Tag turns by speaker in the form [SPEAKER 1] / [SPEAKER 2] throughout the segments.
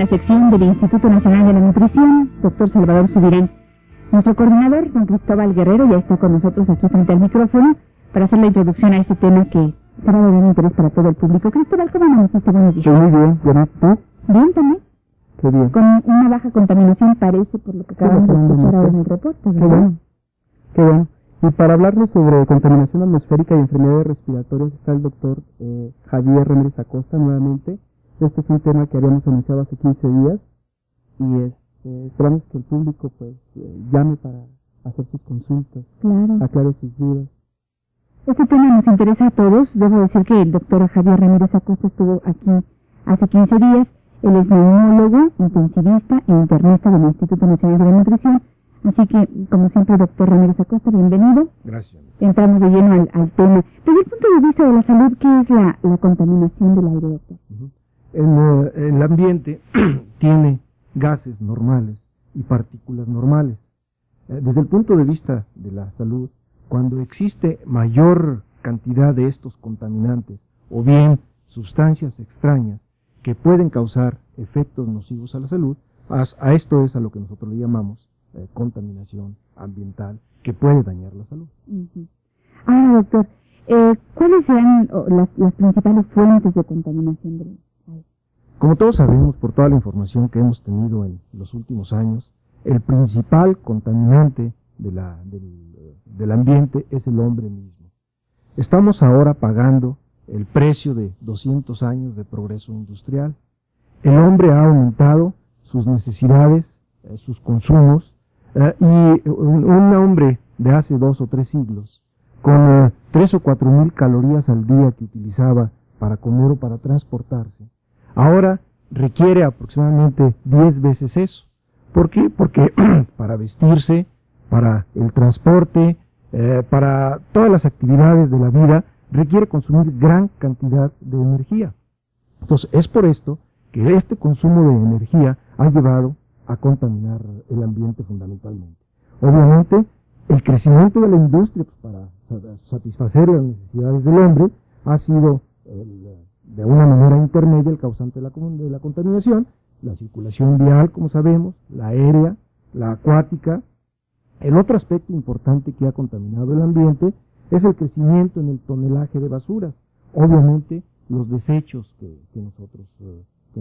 [SPEAKER 1] la sección del Instituto Nacional de la Nutrición, doctor Salvador Subirán. Nuestro coordinador, don Cristóbal Guerrero, ya está con nosotros aquí frente al micrófono para hacer la introducción a este tema que será de gran interés para todo el público. Cristóbal, ¿cómo amaneciste? Buenos días.
[SPEAKER 2] Muy bien, ¿tú?
[SPEAKER 1] Bien, también.
[SPEAKER 2] Qué bien.
[SPEAKER 1] Con una baja contaminación parece, por lo que acabamos de escuchar ahora en el reporte, ¿verdad?
[SPEAKER 2] Qué bueno, qué bueno. Y para hablarles sobre contaminación atmosférica y enfermedades respiratorias está el doctor Javier Ramírez Acosta nuevamente. Este es un tema que habíamos anunciado hace 15 días y esperamos que el público pues llame para hacer sus consultas,
[SPEAKER 1] Claro.
[SPEAKER 2] aclare sus dudas.
[SPEAKER 1] Este tema nos interesa a todos. Debo decir que el doctor Javier Ramírez Acosta estuvo aquí hace 15 días. Él es neumólogo, intensivista e internista del Instituto Nacional de la Nutrición. Así que, como siempre, doctor Ramírez Acosta, bienvenido.
[SPEAKER 3] Gracias.
[SPEAKER 1] Entramos de lleno al tema. Desde el punto de vista de la salud, ¿qué es la contaminación del aire, doctor?
[SPEAKER 3] El ambiente tiene gases normales y partículas normales. Desde el punto de vista de la salud, cuando existe mayor cantidad de estos contaminantes o bien sustancias extrañas que pueden causar efectos nocivos a la salud, a esto es a lo que nosotros le llamamos contaminación ambiental, que puede dañar la salud.
[SPEAKER 1] Ahora, doctor, ¿cuáles serán las principales fuentes de contaminación del aire?
[SPEAKER 3] Como todos sabemos, por toda la información que hemos tenido en los últimos años, el principal contaminante del ambiente es el hombre mismo. Estamos ahora pagando el precio de 200 años de progreso industrial. El hombre ha aumentado sus necesidades, sus consumos, y un hombre de hace 2 o 3 siglos, con 3 o 4 mil calorías al día que utilizaba para comer o para transportarse, ahora requiere aproximadamente 10 veces eso. ¿Por qué? Porque para vestirse, para el transporte, para todas las actividades de la vida, requiere consumir gran cantidad de energía. Entonces, es por esto que este consumo de energía ha llevado a contaminar el ambiente fundamentalmente. Obviamente, el crecimiento de la industria para satisfacer las necesidades del hombre ha sido de una manera intermedia el causante de la contaminación, la circulación vial, como sabemos, la aérea, la acuática. El otro aspecto importante que ha contaminado el ambiente es el crecimiento en el tonelaje de basuras. Obviamente, los desechos que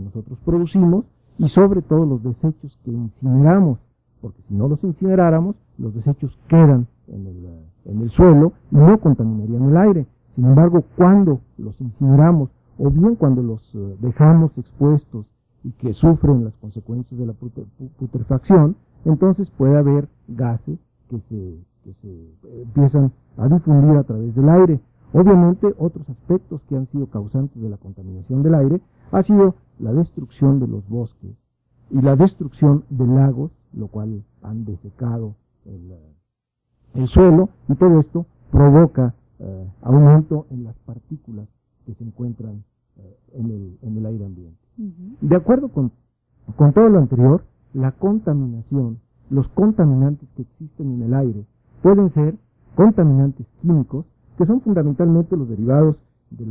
[SPEAKER 3] nosotros producimos y sobre todo los desechos que incineramos, porque si no los incineráramos, los desechos quedan en el suelo y no contaminarían el aire. Sin embargo, cuando los incineramos o bien cuando los dejamos expuestos y que sufren las consecuencias de la putrefacción, entonces puede haber gases que se empiezan a difundir a través del aire. Obviamente, otros aspectos que han sido causantes de la contaminación del aire ha sido la destrucción de los bosques y la destrucción de lagos, lo cual han desecado el suelo, y todo esto provoca aumento en las partículas que se encuentran en el aire ambiente. De acuerdo con todo lo anterior, la contaminación, los contaminantes que existen en el aire pueden ser contaminantes químicos, que son fundamentalmente los derivados de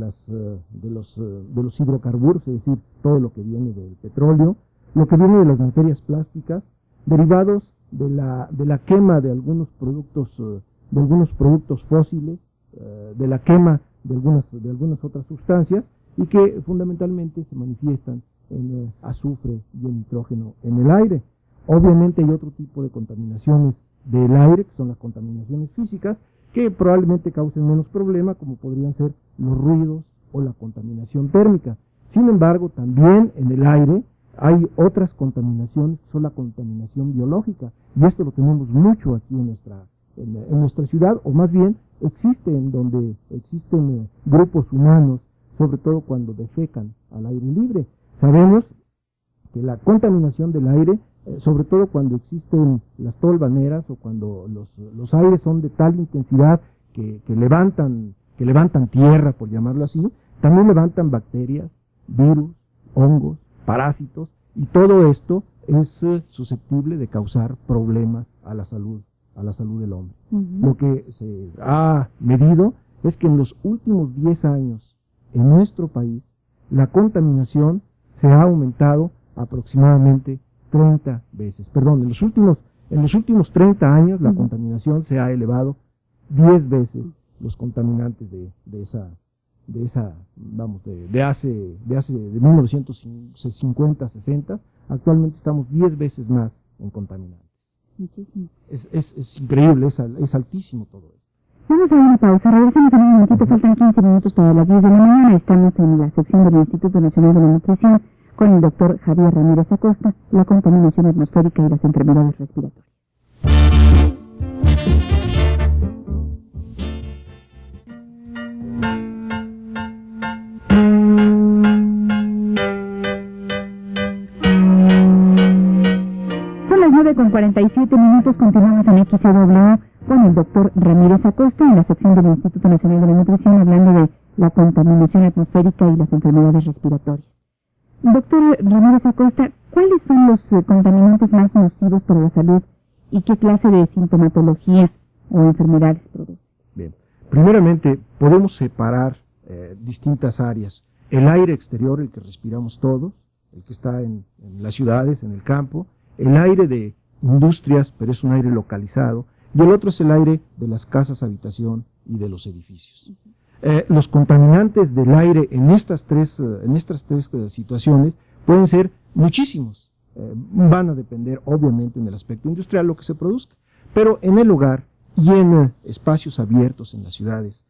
[SPEAKER 3] los hidrocarburos, es decir, todo lo que viene del petróleo, lo que viene de las materias plásticas, derivados de la quema de algunos productos fósiles, de la quema de algunas otras sustancias, y que fundamentalmente se manifiestan en azufre y en nitrógeno en el aire. Obviamente hay otro tipo de contaminaciones del aire, que son las contaminaciones físicas, que probablemente causen menos problema, como podrían ser los ruidos o la contaminación térmica. Sin embargo, también en el aire hay otras contaminaciones, que son la contaminación biológica, y esto lo tenemos mucho aquí en nuestra ciudad, o más bien existen donde existen grupos humanos, sobre todo cuando defecan al aire libre. Sabemos que la contaminación del aire, sobre todo cuando existen las tolvaneras o cuando los aires son de tal intensidad que levantan tierra, por llamarlo así, también levantan bacterias, virus, hongos, parásitos, y todo esto es susceptible de causar problemas a la salud del hombre. Lo que se ha medido es que en los últimos 10 años en nuestro país la contaminación se ha aumentado aproximadamente 30 veces. Perdón, en los últimos 30 años la contaminación se ha elevado 10 veces los contaminantes de 1950, 60. Actualmente estamos 10 veces más en contaminantes.
[SPEAKER 1] Muchísimo.
[SPEAKER 3] Es increíble, es altísimo todo esto.
[SPEAKER 1] Vamos a una pausa, regresamos en un momentito, faltan 15 minutos para las 10 de la mañana. Estamos en la sección del Instituto Nacional de la Nutrición con el doctor Javier Ramírez Acosta, la contaminación atmosférica y las enfermedades respiratorias. Son las 9:47, continuamos en XCW con el doctor Ramírez Acosta en la sección del Instituto Nacional de la Nutrición hablando de la contaminación atmosférica y las enfermedades respiratorias. Doctor Ramírez Acosta, ¿cuáles son los contaminantes más nocivos para la salud y qué clase de sintomatología o enfermedades producen?
[SPEAKER 3] Bien, primeramente podemos separar distintas áreas. El aire exterior, el que respiramos todos, el que está en las ciudades, en el campo, el aire de industrias, pero es un aire localizado, y el otro es el aire de las casas, habitación y de los edificios. Los contaminantes del aire en estas tres situaciones pueden ser muchísimos. Van a depender, obviamente, en el aspecto industrial lo que se produzca, pero en el hogar y en espacios abiertos en las ciudades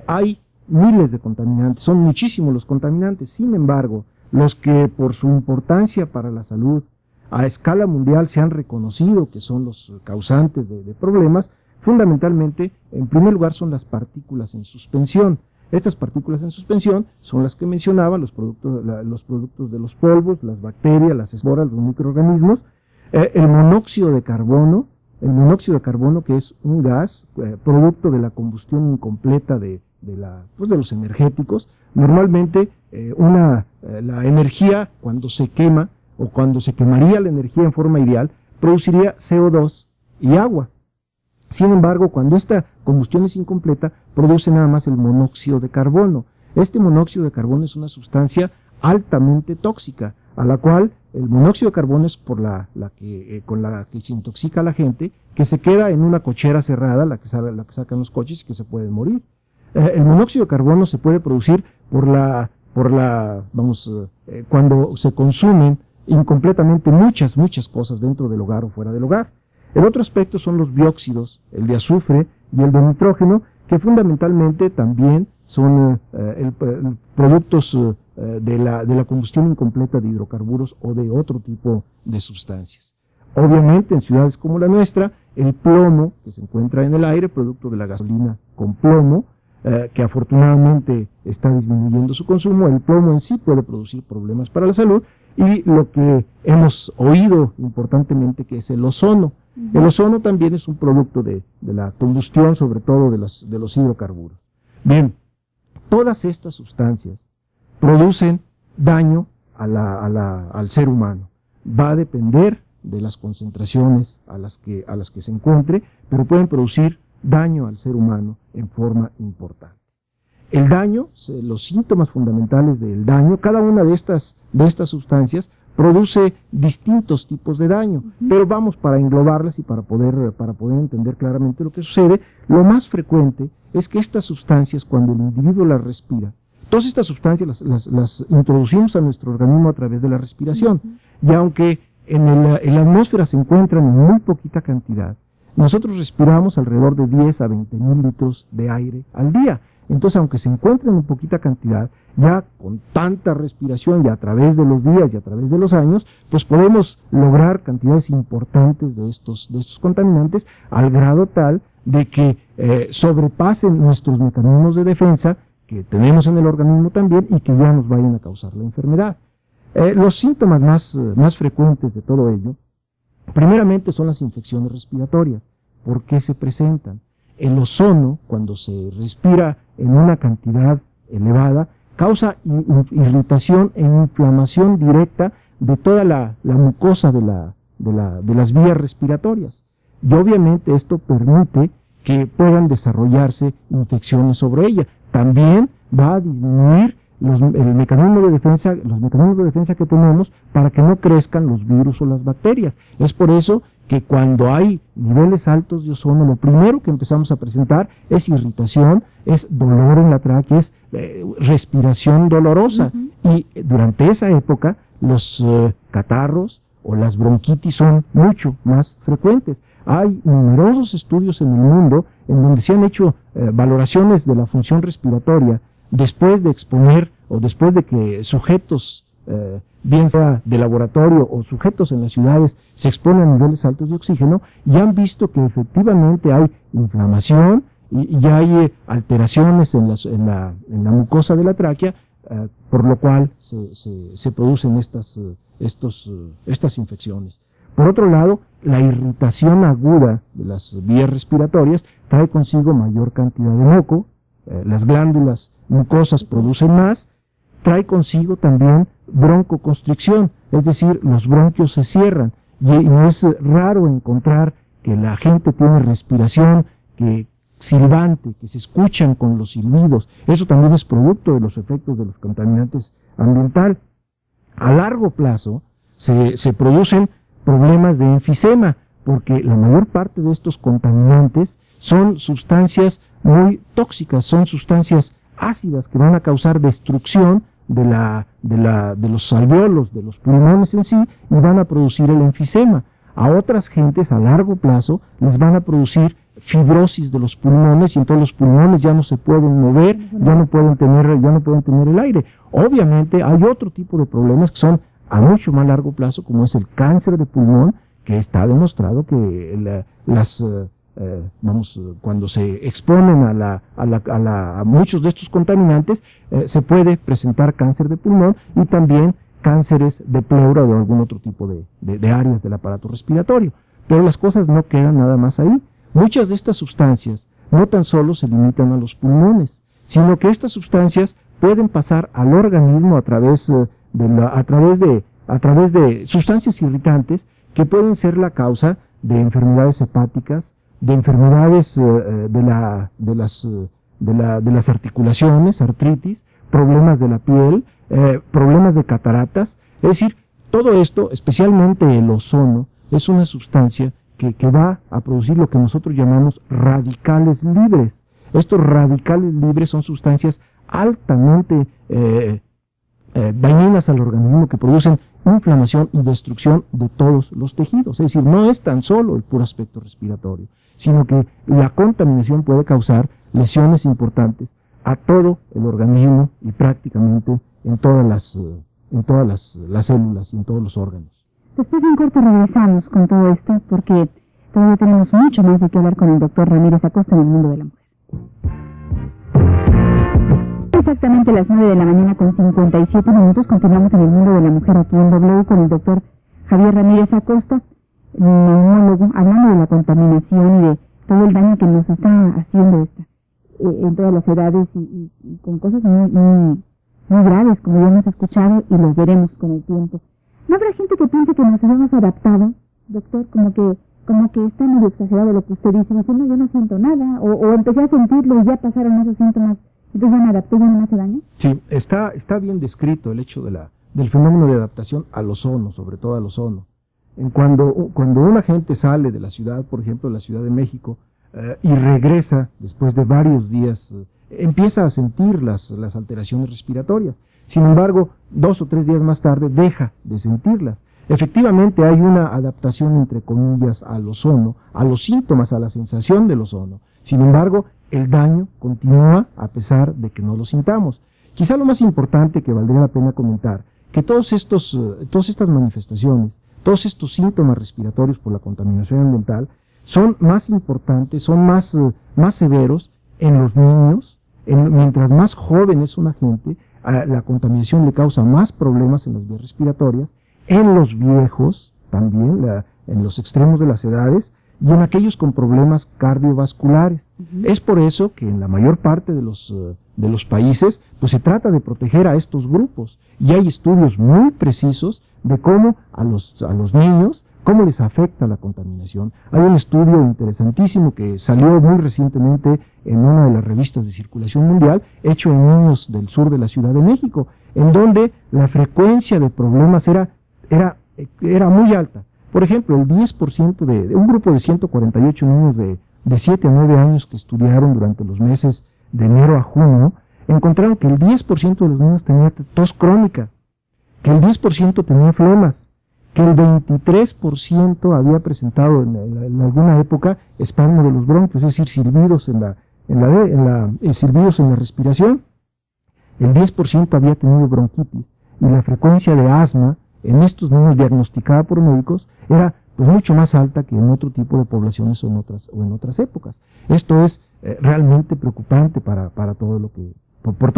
[SPEAKER 3] hay miles de contaminantes, son muchísimos los contaminantes. Sin embargo, los que por su importancia para la salud a escala mundial se han reconocido que son los causantes de problemas, fundamentalmente, en primer lugar, son las partículas en suspensión. Estas partículas en suspensión son las que mencionaba, los productos de los polvos, las bacterias, las esporas, los microorganismos, el monóxido de carbono, que es un gas producto de la combustión incompleta de los energéticos. Normalmente, la energía, cuando se quema, o cuando se quemaría la energía en forma ideal, produciría CO2 y agua. Sin embargo, cuando esta combustión es incompleta, produce nada más el monóxido de carbono. Este monóxido de carbono es una sustancia altamente tóxica, a la cual el monóxido de carbono es con la que se intoxica a la gente, que se queda en una cochera cerrada, la que sacan los coches y que se pueden morir. El monóxido de carbono se puede producir cuando se consumen incompletamente muchas cosas dentro del hogar o fuera del hogar. El otro aspecto son los dióxidos, el de azufre y el de nitrógeno, que fundamentalmente también son productos de la combustión incompleta de hidrocarburos o de otro tipo de sustancias. Obviamente, en ciudades como la nuestra, el plomo que se encuentra en el aire, producto de la gasolina con plomo, que afortunadamente está disminuyendo su consumo, el plomo en sí puede producir problemas para la salud, y lo que hemos oído importantemente, que es el ozono. El ozono también es un producto de la combustión, sobre todo de los hidrocarburos. Bien, todas estas sustancias producen daño al ser humano. Va a depender de las concentraciones a las que se encuentre, pero pueden producir daño al ser humano en forma importante. El daño, los síntomas fundamentales del daño, cada una de estas sustancias produce distintos tipos de daño, pero vamos, para englobarlas y para poder entender claramente lo que sucede, lo más frecuente es que estas sustancias, cuando el individuo las respira, todas estas sustancias las introducimos a nuestro organismo a través de la respiración, y aunque en la atmósfera se encuentran en muy poquita cantidad, nosotros respiramos alrededor de 10 a 20 mil litros de aire al día. Entonces, aunque se encuentren en poquita cantidad, ya con tanta respiración y a través de los días y a través de los años, pues podemos lograr cantidades importantes de estos contaminantes, al grado tal de que sobrepasen nuestros mecanismos de defensa que tenemos en el organismo también y que ya nos vayan a causar la enfermedad. Los síntomas más frecuentes de todo ello, primeramente, son las infecciones respiratorias. ¿Por qué se presentan? El ozono, cuando se respira en una cantidad elevada, causa irritación e inflamación directa de toda la mucosa de las vías respiratorias. Y obviamente esto permite que puedan desarrollarse infecciones sobre ella. También va a disminuir los mecanismos de defensa que tenemos para que no crezcan los virus o las bacterias. Es por eso que cuando hay niveles altos de ozono, lo primero que empezamos a presentar es irritación, es dolor en la tráquea, es respiración dolorosa. Y durante esa época, los catarros o las bronquitis son mucho más frecuentes. Hay numerosos estudios en el mundo en donde se han hecho valoraciones de la función respiratoria después de exponer o después de que sujetos, bien sea de laboratorio o sujetos en las ciudades, se exponen a niveles altos de oxígeno y han visto que efectivamente hay inflamación y hay alteraciones en la mucosa de la tráquea, por lo cual se producen estas infecciones. Por otro lado, la irritación aguda de las vías respiratorias trae consigo mayor cantidad de moco, las glándulas mucosas producen más, trae consigo también broncoconstricción, es decir, los bronquios se cierran, y es raro encontrar que la gente tiene respiración silbante, que se escuchan con los silbidos. Eso también es producto de los efectos de los contaminantes ambientales. A largo plazo se producen problemas de enfisema, porque la mayor parte de estos contaminantes son sustancias muy tóxicas, son sustancias ácidas que van a causar destrucción de los alvéolos, de los pulmones en sí, y van a producir el enfisema. A otras gentes a largo plazo les van a producir fibrosis de los pulmones, y entonces los pulmones ya no se pueden mover, ya no pueden tener el aire. Obviamente hay otro tipo de problemas que son a mucho más largo plazo, como es el cáncer de pulmón, que está demostrado que cuando se exponen a muchos de estos contaminantes, se puede presentar cáncer de pulmón y también cánceres de pleura o de algún otro tipo de áreas del aparato respiratorio. Pero las cosas no quedan nada más ahí. Muchas de estas sustancias no tan solo se limitan a los pulmones, sino que estas sustancias pueden pasar al organismo a través de sustancias irritantes que pueden ser la causa de enfermedades hepáticas, de enfermedades de las articulaciones, artritis, problemas de la piel, problemas de cataratas. Es decir, todo esto, especialmente el ozono, es una sustancia que va a producir lo que nosotros llamamos radicales libres. Estos radicales libres son sustancias altamente dañinas al organismo, que producen inflamación y destrucción de todos los tejidos. Es decir, no es tan solo el puro aspecto respiratorio, sino que la contaminación puede causar lesiones importantes a todo el organismo y prácticamente en todas las células y en todos los órganos.
[SPEAKER 1] Después de un corte regresamos con todo esto, porque todavía tenemos mucho más de qué hablar con el doctor Ramírez Acosta en el mundo de la mujer. Exactamente las 9 de la mañana con 57 minutos, continuamos en el mundo de la mujer aquí en W con el doctor Javier Ramírez Acosta, neumólogo, hablando de la contaminación y de todo el daño que nos está haciendo en todas las edades y con cosas muy graves, como ya hemos escuchado y lo veremos con el tiempo. ¿No habrá gente que piense que nos habíamos adaptado, doctor, como que está medio exagerado lo que usted dice? No, yo no siento nada, o empecé a sentirlo y ya pasaron esos síntomas, entonces ya me adapté y ya no me hace daño?
[SPEAKER 3] Sí, está bien descrito el hecho del fenómeno de adaptación al ozono, sobre todo al ozono. Cuando una gente sale de la ciudad, por ejemplo, de la Ciudad de México, y regresa después de varios días, empieza a sentir las alteraciones respiratorias. Sin embargo, 2 o 3 días más tarde deja de sentirlas. Efectivamente hay una adaptación, entre comillas, al ozono, a los síntomas, a la sensación del ozono. Sin embargo, el daño continúa a pesar de que no lo sintamos. Quizá lo más importante que valdría la pena comentar, que todas estas manifestaciones, todos estos síntomas respiratorios por la contaminación ambiental, son más importantes, son más severos en los niños. Mientras más joven es una gente, la contaminación le causa más problemas en las vías respiratorias, en los viejos también, en los extremos de las edades, y en aquellos con problemas cardiovasculares. Es por eso que en la mayor parte de los países, pues se trata de proteger a estos grupos, y hay estudios muy precisos de cómo a los niños, cómo les afecta la contaminación. Hay un estudio interesantísimo que salió muy recientemente en una de las revistas de circulación mundial, hecho en niños del sur de la Ciudad de México, en donde la frecuencia de problemas era muy alta. Por ejemplo, el 10% de un grupo de 148 niños de 7 a 9 años que estudiaron durante los meses de enero a junio, encontraron que el 10% de los niños tenía tos crónica, que el 10% tenía flemas, que el 23% había presentado en alguna época espasmo de los bronquios, es decir, silbidos silbidos en la respiración. El 10% había tenido bronquitis, y la frecuencia de asma en estos niños diagnosticada por médicos era pues mucho más alta que en otro tipo de poblaciones o en otras épocas. Esto es realmente preocupante para todo lo que por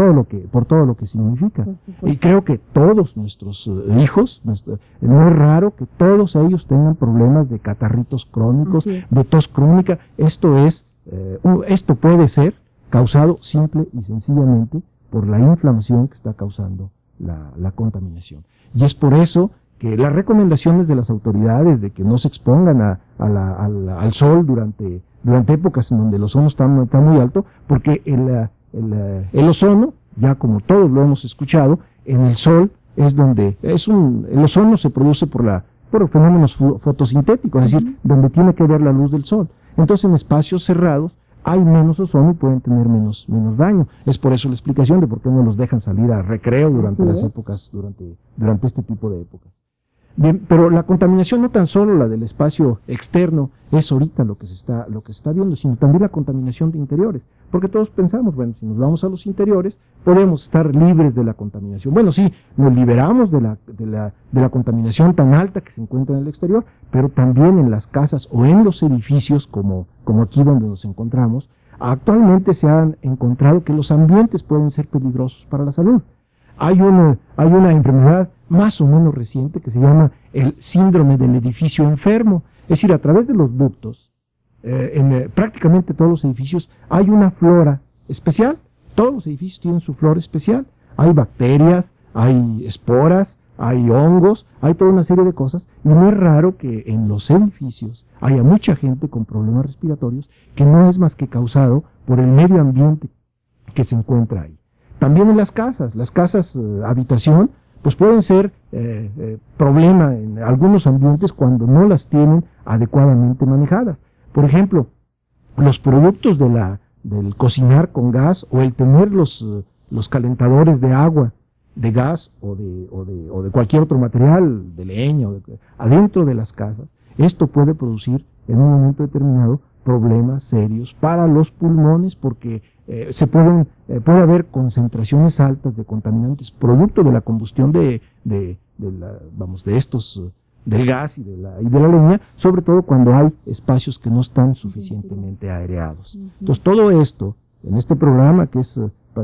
[SPEAKER 3] todo lo que significa. Y creo que todos nuestros hijos, no es raro que todos ellos tengan problemas de catarritos crónicos, de tos crónica. Esto puede ser causado simple y sencillamente por la inflamación que está causando la contaminación. Y es por eso que las recomendaciones de las autoridades de que no se expongan al sol durante épocas en donde el ozono está muy alto, porque el ozono, ya como todos lo hemos escuchado, en el sol es donde el ozono se produce por fenómenos fotosintéticos, es decir, donde tiene que ver la luz del sol. Entonces, en espacios cerrados hay menos ozono y pueden tener menos daño. Es por eso la explicación de por qué no los dejan salir a recreo durante las épocas, durante este tipo de épocas. Bien, pero la contaminación no tan solo la del espacio externo es ahorita lo que se está viendo, sino también la contaminación de interiores, porque todos pensamos, bueno, si nos vamos a los interiores podemos estar libres de la contaminación. Bueno, sí, nos liberamos de la contaminación tan alta que se encuentra en el exterior, pero también en las casas o en los edificios como aquí donde nos encontramos, actualmente se han encontrado que los ambientes pueden ser peligrosos para la salud. Hay una enfermedad más o menos reciente que se llama el síndrome del edificio enfermo. Es decir, a través de los ductos, en prácticamente todos los edificios hay una flora especial. Todos los edificios tienen su flora especial. Hay bacterias, hay esporas, hay hongos, hay toda una serie de cosas. Y no es raro que en los edificios haya mucha gente con problemas respiratorios que no es más que causado por el medio ambiente que se encuentra ahí. También en las casas habitación, pues pueden ser problema en algunos ambientes cuando no las tienen adecuadamente manejadas. Por ejemplo, los productos del cocinar con gas o el tener los calentadores de agua, de gas o de cualquier otro material, de leña, adentro de las casas, esto puede producir en un momento determinado problemas serios para los pulmones, porque puede haber concentraciones altas de contaminantes producto de la combustión del gas y de la leña, sobre todo cuando hay espacios que no están suficientemente aireados. Entonces, todo esto, en este programa que es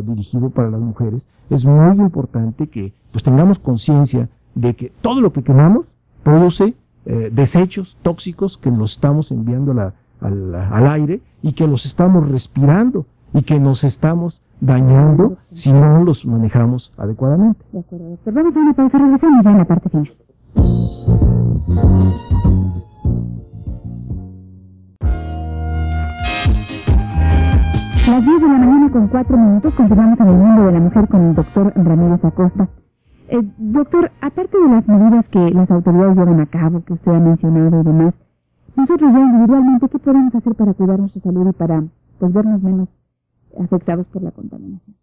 [SPEAKER 3] dirigido para las mujeres, es muy importante que pues tengamos conciencia de que todo lo que quemamos produce desechos tóxicos que los estamos enviando al aire y que los estamos respirando y que nos estamos dañando si no los manejamos adecuadamente.
[SPEAKER 1] De acuerdo, doctor. Vamos a una pausa, regresamos ya en la parte final. Las 10 de la mañana con 4 minutos, continuamos en el mundo de la mujer con el doctor Ramírez Acosta. Doctor, aparte de las medidas que las autoridades llevan a cabo, que usted ha mencionado y demás, nosotros ya individualmente, ¿qué podemos hacer para cuidar nuestra salud y para pues vernos menos afectados por la contaminación?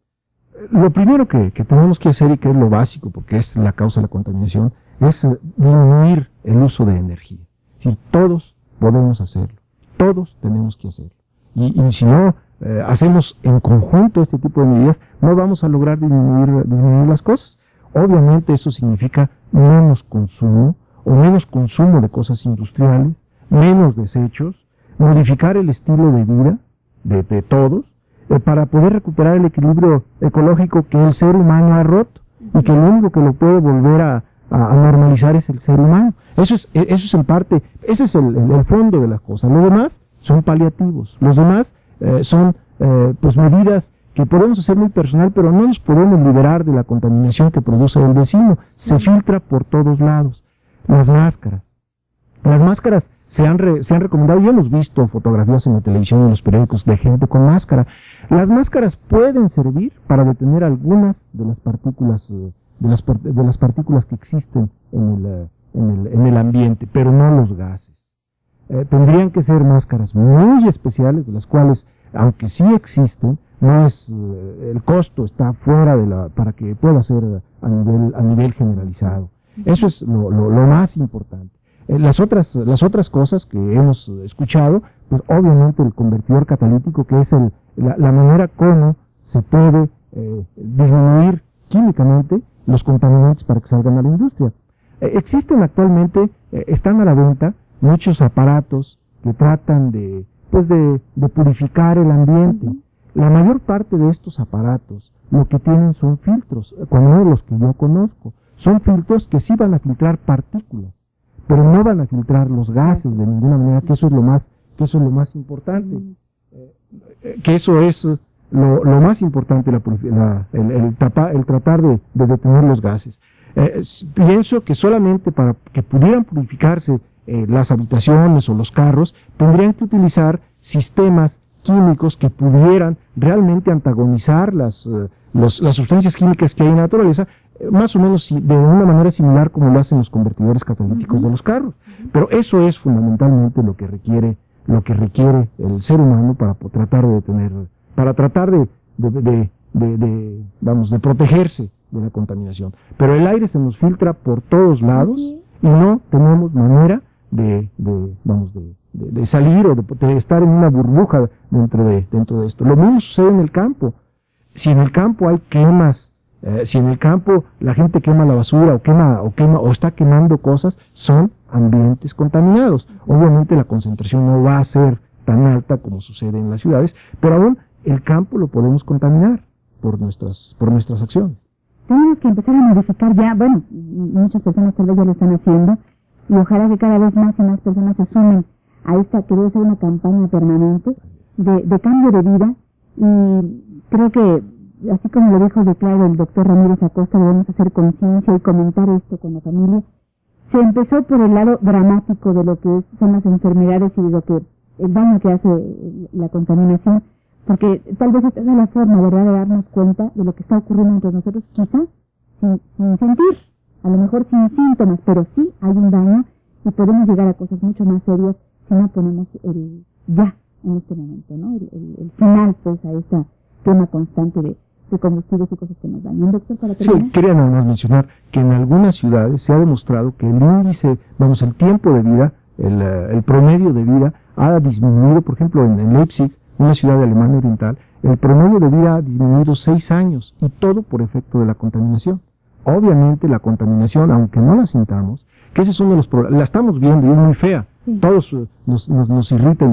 [SPEAKER 3] Lo primero que tenemos que hacer, y que es lo básico, porque es la causa de la contaminación, es disminuir el uso de energía. Es decir, todos podemos hacerlo, todos tenemos que hacerlo. Y si no hacemos en conjunto este tipo de medidas, no vamos a lograr disminuir las cosas. Obviamente eso significa menos consumo, o menos consumo de cosas industriales, menos desechos, modificar el estilo de vida de todos, para poder recuperar el equilibrio ecológico que el ser humano ha roto, y que lo único que lo puede volver a normalizar es el ser humano. Eso es en parte, ese es el fondo de las cosas. Lo demás son paliativos, los demás son pues medidas que podemos hacer muy personal, pero no nos podemos liberar de la contaminación que produce el vecino. Se filtra por todos lados. Las máscaras, Las máscaras se han recomendado, y hemos visto fotografías en la televisión y en los periódicos de gente con máscara. Las máscaras pueden servir para detener algunas de las partículas, de las partículas que existen en el ambiente, pero no los gases. Tendrían que ser máscaras muy especiales, de las cuales, aunque sí existen, no es el costo está fuera para que pueda ser a nivel generalizado. Eso es lo más importante. Las otras cosas que hemos escuchado, pues obviamente el convertidor catalítico, que es la manera como se puede disminuir químicamente los contaminantes para que salgan a la industria. Existen actualmente, están a la venta muchos aparatos que tratan de purificar el ambiente. La mayor parte de estos aparatos lo que tienen son filtros, cuando no los que yo conozco. Son filtros que sí van a filtrar partículas, pero no van a filtrar los gases de ninguna manera, que eso es lo más importante. Que eso es lo más importante, el tratar de detener los gases. Pienso que solamente para que pudieran purificarse las habitaciones o los carros, tendrían que utilizar sistemas químicos que pudieran realmente antagonizar las sustancias químicas que hay en la naturaleza, más o menos de una manera similar como lo hacen los convertidores catalíticos de los carros. Pero eso es fundamentalmente lo que requiere el ser humano para tratar de detener, para tratar de protegerse de la contaminación. Pero el aire se nos filtra por todos lados y no tenemos manera de salir o de estar en una burbuja dentro de esto. Lo mismo sucede en el campo. Si en el campo hay quemas, si en el campo la gente quema la basura o está quemando cosas, son ambientes contaminados. Obviamente la concentración no va a ser tan alta como sucede en las ciudades, pero aún el campo lo podemos contaminar por nuestras acciones.
[SPEAKER 1] Tenemos que empezar a modificar ya, muchas personas tal vez ya lo están haciendo, y ojalá que cada vez más y más personas se sumen a esta que debe ser una campaña permanente de cambio de vida. Y creo que, así como lo dijo de claro el doctor Ramírez Acosta, debemos hacer conciencia y comentar esto con la familia. Se empezó por el lado dramático de lo que son las enfermedades y de lo que el daño que hace la contaminación, porque tal vez esta es la forma, ¿verdad?, de darnos cuenta de lo que está ocurriendo entre nosotros, quizá sin sentir, a lo mejor sin síntomas, pero sí hay un daño y podemos llegar a cosas mucho más serias si no ponemos ya en este momento, ¿no? El final, pues, a esta quema constante de combustibles y cosas que nos dañan. Doctor, para terminar.
[SPEAKER 3] Sí, quería nada más mencionar que en algunas ciudades se ha demostrado que el índice, el tiempo de vida, el promedio de vida ha disminuido. Por ejemplo, en Leipzig, una ciudad de Alemania Oriental, el promedio de vida ha disminuido 6 años, y todo por efecto de la contaminación. Obviamente la contaminación, aunque no la sintamos, que ese es uno de los problemas, la estamos viendo y es muy fea, sí. Todos nos irrita,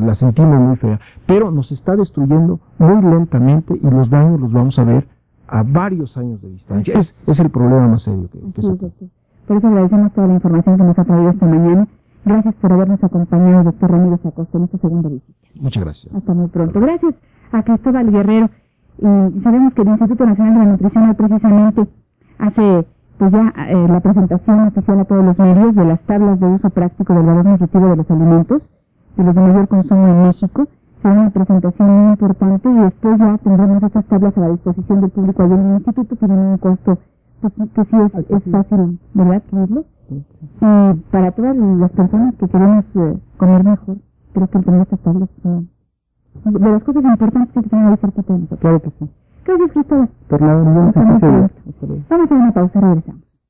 [SPEAKER 3] la sentimos muy fea, pero nos está destruyendo muy lentamente y los daños los vamos a ver a varios años de distancia. Es el problema más serio que se tiene.
[SPEAKER 1] Por eso agradecemos toda la información que nos ha traído esta mañana. Gracias por habernos acompañado, doctor Ramírez Acosta, en esta segunda visita.
[SPEAKER 3] Muchas gracias.
[SPEAKER 1] Hasta muy pronto. Gracias a Cristóbal Guerrero. Y sabemos que el Instituto Nacional de la Nutrición precisamente hace la presentación oficial a todos los medios de las tablas de uso práctico del valor nutritivo de los alimentos, de los de mayor consumo en México. Será una presentación muy importante y después ya tendremos estas tablas a la disposición del público allí en el instituto. Tienen un costo que sí es fácil, ¿verdad?, adquirirlo. Y para todas las personas que queremos comer mejor, creo que el tener estas tablas son de las cosas importantes que tenemos que hacer cerca de nosotros.
[SPEAKER 2] Claro que sí.
[SPEAKER 1] Gracias, Cristóbal.
[SPEAKER 2] Por nada, nos vemos en 15 días. Hasta luego.
[SPEAKER 1] Vamos a hacer una pausa, regresamos.